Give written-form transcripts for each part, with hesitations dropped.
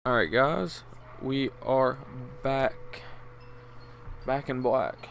Alright guys, we are back in black.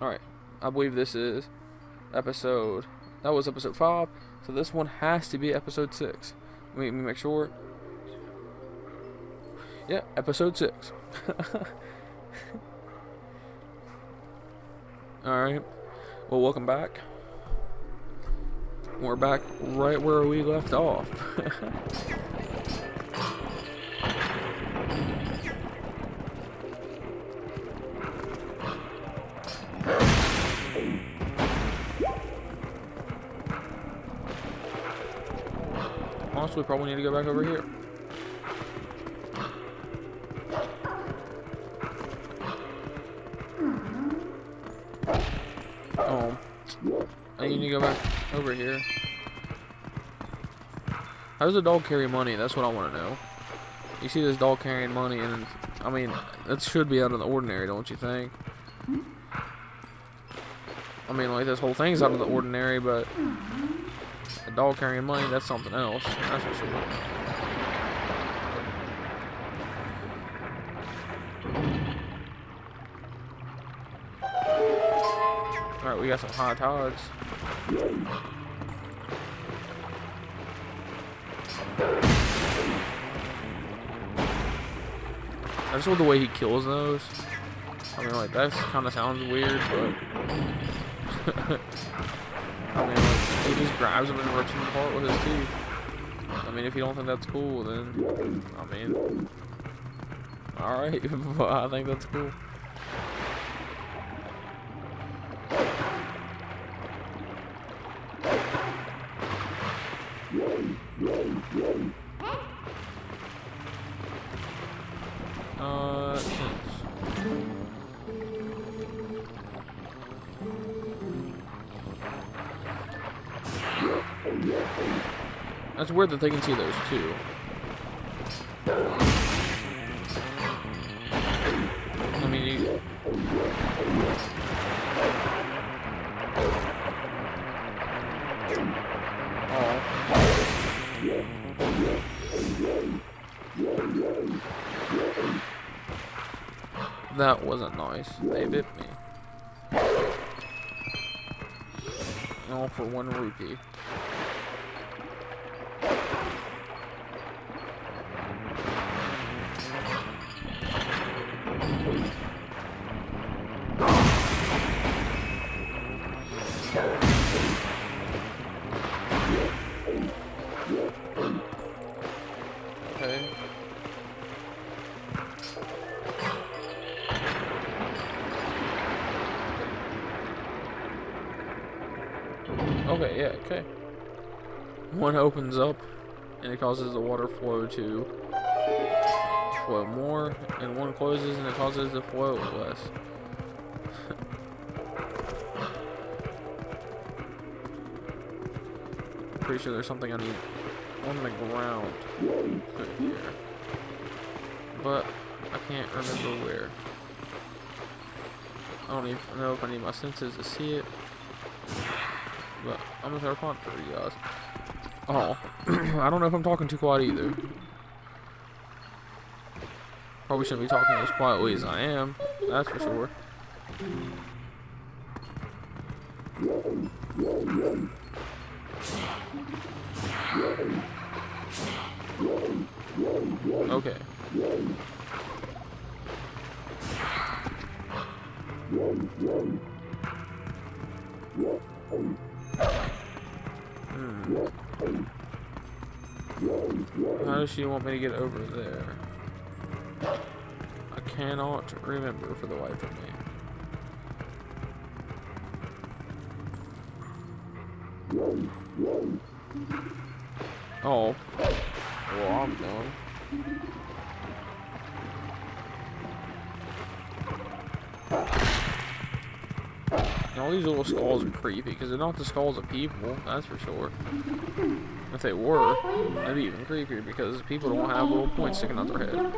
Alright, I believe this is episode, that was episode 5, so this one has to be episode 6. Let me make sure. Yeah, episode 6. Alright, well welcome back. We're back right where we left off. Honestly, we probably need to go back over here. Oh, I need to go back over here. How does a dog carry money? That's what I want to know. You see this dog carrying money, and I mean, that should be out of the ordinary, don't you think? I mean, like, this whole thing's out of the ordinary, but a dog carrying money, that's something else. That's for sure. Alright, we got some high tides. I just love the way he kills those. I mean, like, that kind of sounds weird, but I mean, like, he just grabs them and rips them apart with his teeth. I mean, if you don't think that's cool, then, I mean, alright, but I think that's cool. That's weird that they can see those too. I mean, you... Oh. That wasn't nice. They bit me. All for 1 rupee. Okay. Okay, yeah, okay. One opens up and it causes the water flow to flow more, and one closes and it causes it to flow less. Pretty sure there's something I need on the ground put here, but I can't remember where. I don't even know if I need my senses to see it, but I'm gonna try to find it for you guys. Oh, I don't know if I'm talking too quiet either. Probably shouldn't be talking as quietly as I am, that's for sure. Okay. How does she want me to get over there? I cannot remember for the life of me. Oh. Well, I'm done. And all these little skulls are creepy, because they're not the skulls of people, that's for sure. If they were, that'd be even creepier, because people don't have little points sticking out their head.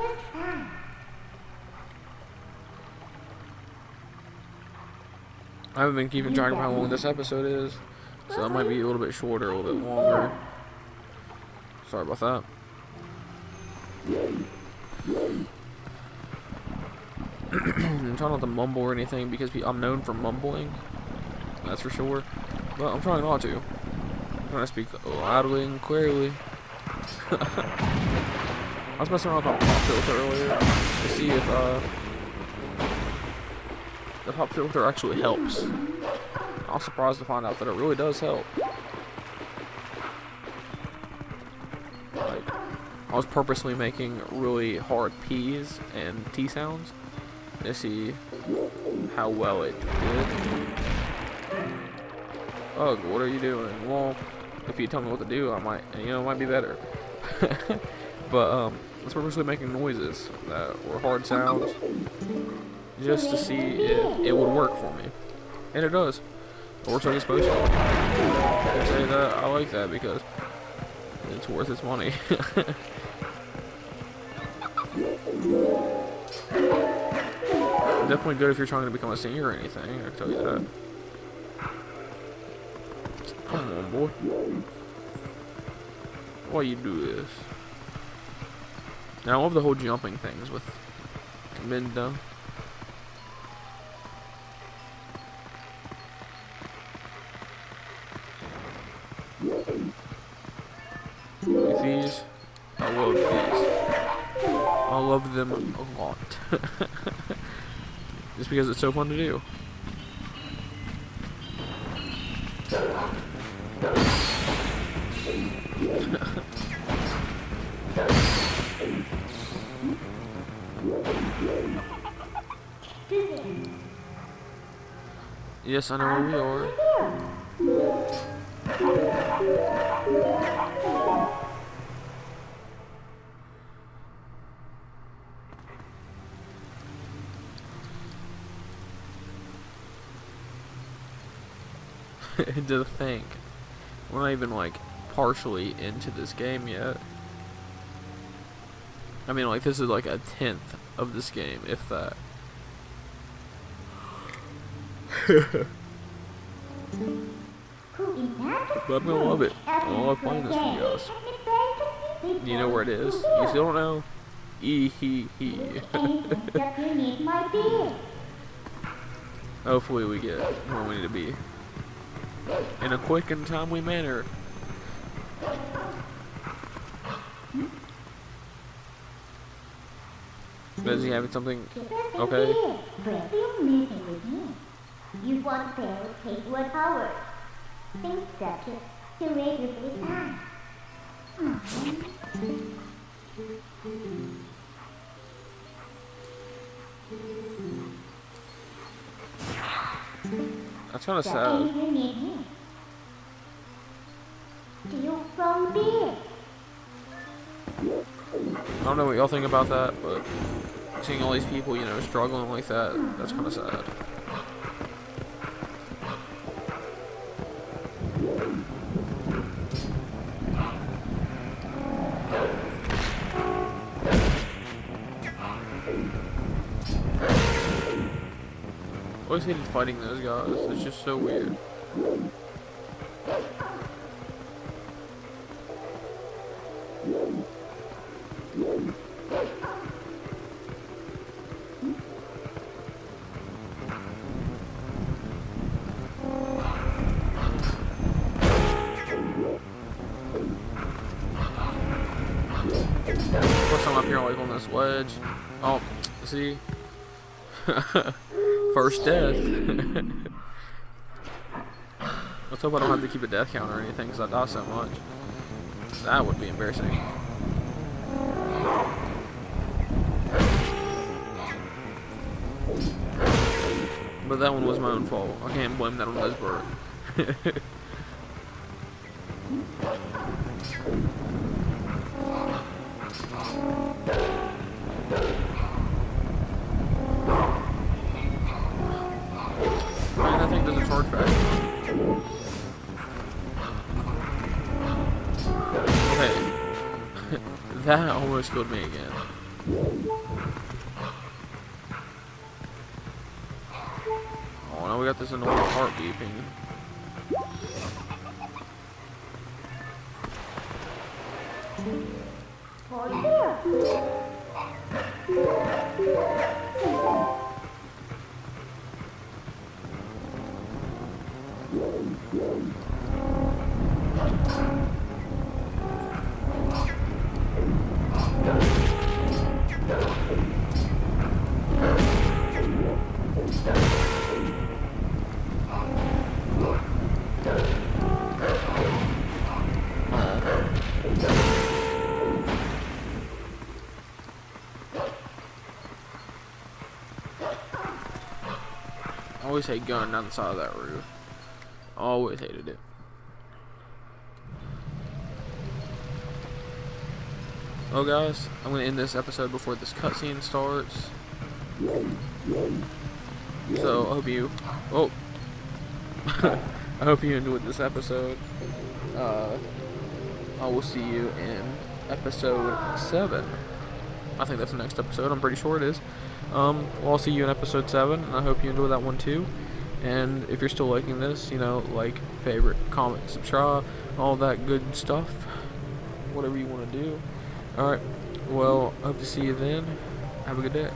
I haven't been keeping track of how long this episode is, so that might be a little bit shorter, a little bit longer. Sorry about that. I'm trying not to mumble or anything because I'm known for mumbling. That's for sure. But I'm trying not to. I'm trying to speak loudly and clearly. I was messing around with my pop filter earlier to see if the pop filter actually helps. I was surprised to find out that it really does help. Like, I was purposely making really hard P's and T sounds to see how well it did. Ugh, what are you doing? Well, if you tell me what to do, I might, it might be better. But I was purposely making noises that were hard sounds just to see if it would work for me, and it does. It works like it's supposed to. I can say that I like that because it's worth its money. Definitely good if you're trying to become a singer or anything, I can tell you that. Come on, boy. Why you do this? Now I love the whole jumping things with Minda. Like these, I love these. I love them a lot. Just because it's so fun to do. Yes, I know where we are. To think, we're not even like partially into this game yet. I mean, like, this is like 1/10 of this game, if that. But I'm gonna love it. I love playing this for you guys. You know where it is? You still don't know? Hopefully we get where we need to be in a quick and timely manner. Is he having something? Okay. You want to take what hours? Think that to regularly time. That's kind of sad. You from there? I don't know what y'all think about that, but seeing all these people, struggling like that, that's kind of sad. I always hated fighting those guys. It's just so weird. Of course, I'm up here like on this ledge. Oh, see? First death. Let's hope I don't have to keep a death count or anything because I die so much. That would be embarrassing. But that one was my own fault. I can't blame that on Lesberg. Man, that thing doesn't charge back. Okay. That almost killed me again. Oh, now we got this annoying heart beeping. For here. I always hate going down the side of that roof. Always hated it. Well, guys, I'm gonna end this episode before this cutscene starts. So I hope you. Oh, I hope you enjoyed this episode. I will see you in episode 7. I think that's the next episode. I'm pretty sure it is. Well, I'll see you in episode 7, and I hope you enjoy that one too. And if you're still liking this, you know, like, favorite, comment, subscribe, all that good stuff. Whatever you want to do. Alright, well, I hope to see you then. Have a good day.